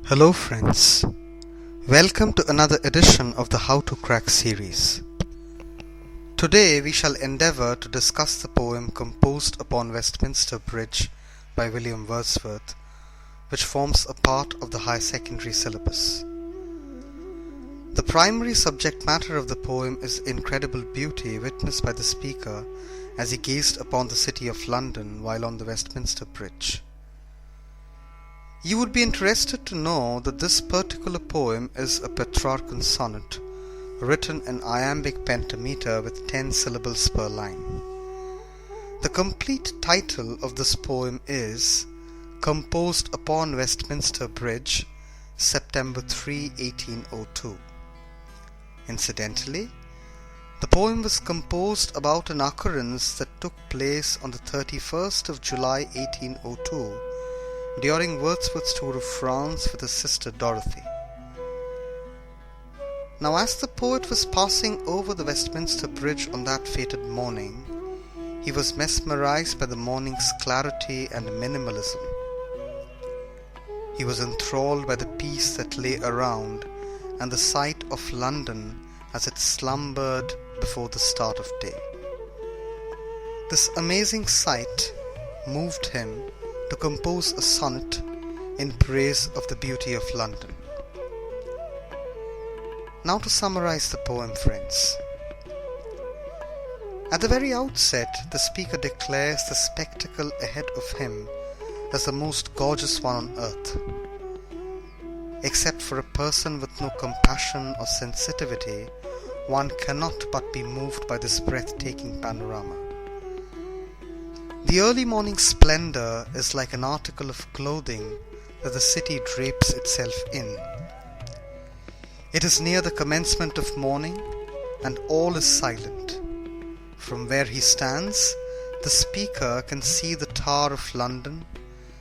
Hello friends, welcome to another edition of the How to Crack series. Today we shall endeavour to discuss the poem composed upon Westminster Bridge by William Wordsworth, which forms a part of the higher secondary syllabus. The primary subject matter of the poem is incredible beauty witnessed by the speaker as he gazed upon the city of London while on the Westminster Bridge. You would be interested to know that this particular poem is a Petrarchan sonnet, written in iambic pentameter with 10 syllables per line. The complete title of this poem is Composed upon Westminster Bridge, September 3, 1802. Incidentally, the poem was composed about an occurrence that took place on the 31st of July 1802, during Wordsworth's tour of France with his sister Dorothy. Now, as the poet was passing over the Westminster Bridge on that fated morning, he was mesmerized by the morning's clarity and minimalism. He was enthralled by the peace that lay around and the sight of London as it slumbered before the start of day. This amazing sight moved him to compose a sonnet in praise of the beauty of London. Now to summarize the poem, friends. At the very outset, the speaker declares the spectacle ahead of him as the most gorgeous one on earth. Except for a person with no compassion or sensitivity, one cannot but be moved by this breathtaking panorama. The early morning splendor is like an article of clothing that the city drapes itself in. It is near the commencement of morning, and all is silent. From where he stands, the speaker can see the Tower of London,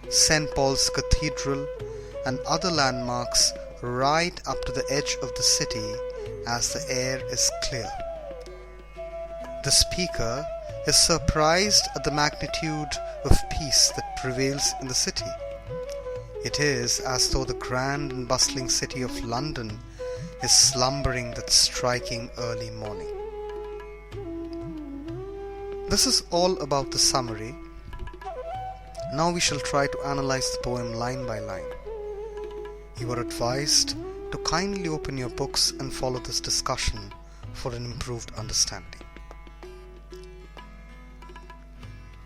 St. Paul's Cathedral, and other landmarks right up to the edge of the city as the air is clear. The speaker is surprised at the magnitude of peace that prevails in the city. It is as though the grand and bustling city of London is slumbering that striking early morning. This is all about the summary. Now we shall try to analyze the poem line by line. You are advised to kindly open your books and follow this discussion for an improved understanding.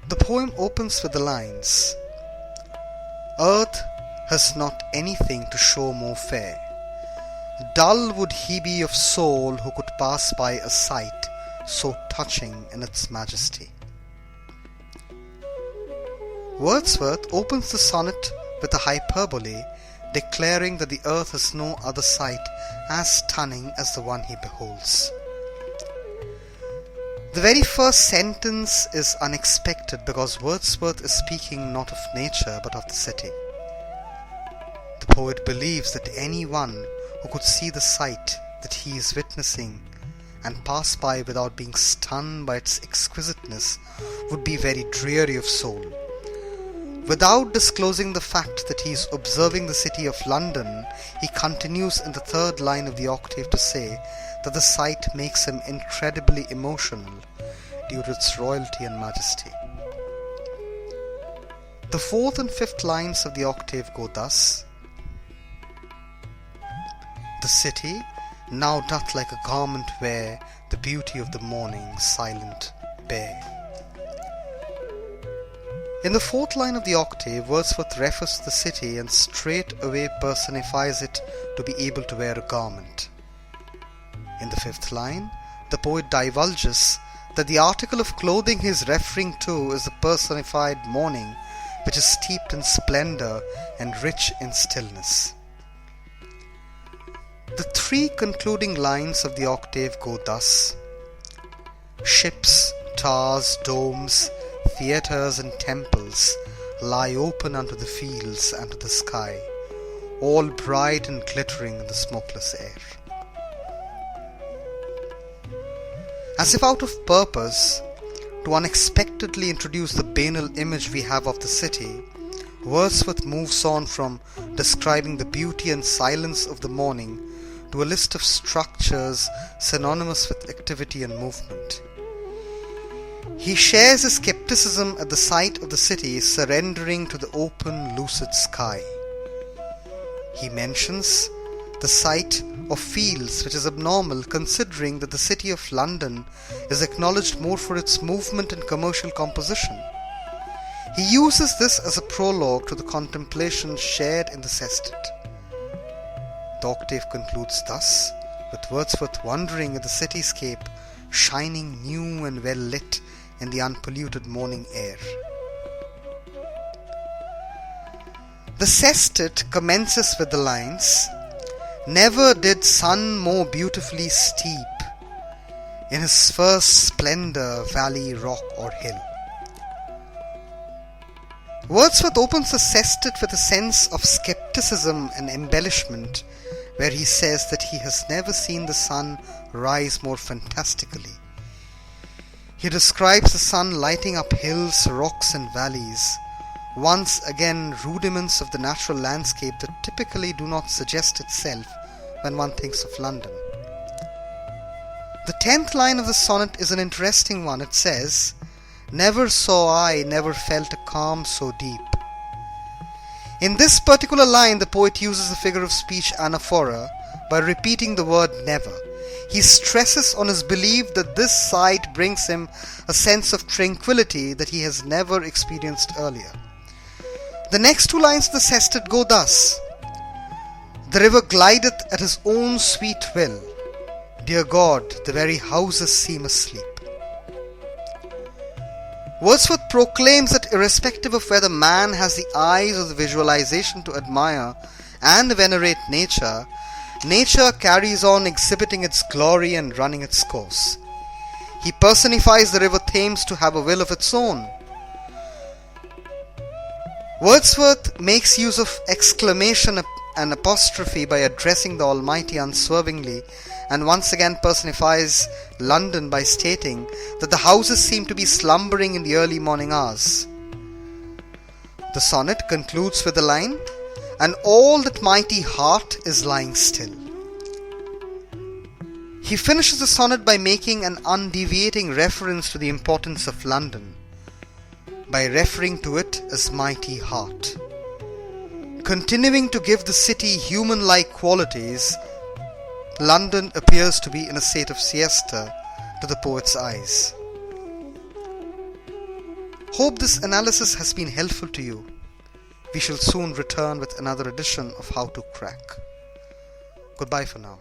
The poem opens with the lines, "Earth has not anything to show more fair. Dull would he be of soul who could pass by a sight so touching in its majesty." Wordsworth opens the sonnet with a hyperbole, declaring that the earth has no other sight as stunning as the one he beholds. The very first sentence is unexpected because Wordsworth is speaking not of nature but of the city. The poet believes that anyone who could see the sight that he is witnessing and pass by without being stunned by its exquisiteness would be very dreary of soul. Without disclosing the fact that he is observing the city of London, he continues in the third line of the octave to say that the sight makes him incredibly emotional due to its royalty and majesty. The fourth and fifth lines of the octave go thus: "The city now doth like a garment wear the beauty of the morning silent bare." In the fourth line of the octave, Wordsworth refers to the city and straight away personifies it to be able to wear a garment. In the fifth line, the poet divulges that the article of clothing he is referring to is the personified morning, which is steeped in splendor and rich in stillness. The three concluding lines of the octave go thus: "Ships, towers, domes, theatres and temples lie open unto the fields and to the sky, all bright and glittering in the smokeless air." As if out of purpose to unexpectedly introduce the banal image we have of the city, Wordsworth moves on from describing the beauty and silence of the morning to a list of structures synonymous with activity and movement. He shares his skepticism at the sight of the city surrendering to the open, lucid sky. He mentions the sight of fields, which is abnormal considering that the city of London is acknowledged more for its movement and commercial composition. He uses this as a prologue to the contemplation shared in the sestet. The octave concludes thus, with Wordsworth wandering at the cityscape, shining new and well lit in the unpolluted morning air. The sestet commences with the lines, "Never did sun more beautifully steep in his first splendor valley, rock or hill." Wordsworth opens the sestet with a sense of skepticism and embellishment, where he says that he has never seen the sun rise more fantastically. He describes the sun lighting up hills, rocks and valleys, once again rudiments of the natural landscape that typically do not suggest itself when one thinks of London. The 10th line of the sonnet is an interesting one. It says, "Never saw I, never felt a calm so deep." In this particular line, the poet uses the figure of speech anaphora by repeating the word never. He stresses on his belief that this sight brings him a sense of tranquility that he has never experienced earlier. The next two lines of the sestet go thus, "The river glideth at his own sweet will. Dear God, the very houses seem asleep." Wordsworth proclaims that irrespective of whether man has the eyes or the visualization to admire and venerate nature, nature carries on exhibiting its glory and running its course. He personifies the river Thames to have a will of its own. Wordsworth makes use of exclamation and apostrophe by addressing the Almighty unswervingly, and once again personifies London by stating that the houses seem to be slumbering in the early morning hours. The sonnet concludes with the line, "And all that mighty heart is lying still." He finishes the sonnet by making an undeviating reference to the importance of London, by referring to it as mighty heart. Continuing to give the city human-like qualities, London appears to be in a state of siesta to the poet's eyes. Hope this analysis has been helpful to you. We shall soon return with another edition of How to Crack. Goodbye for now.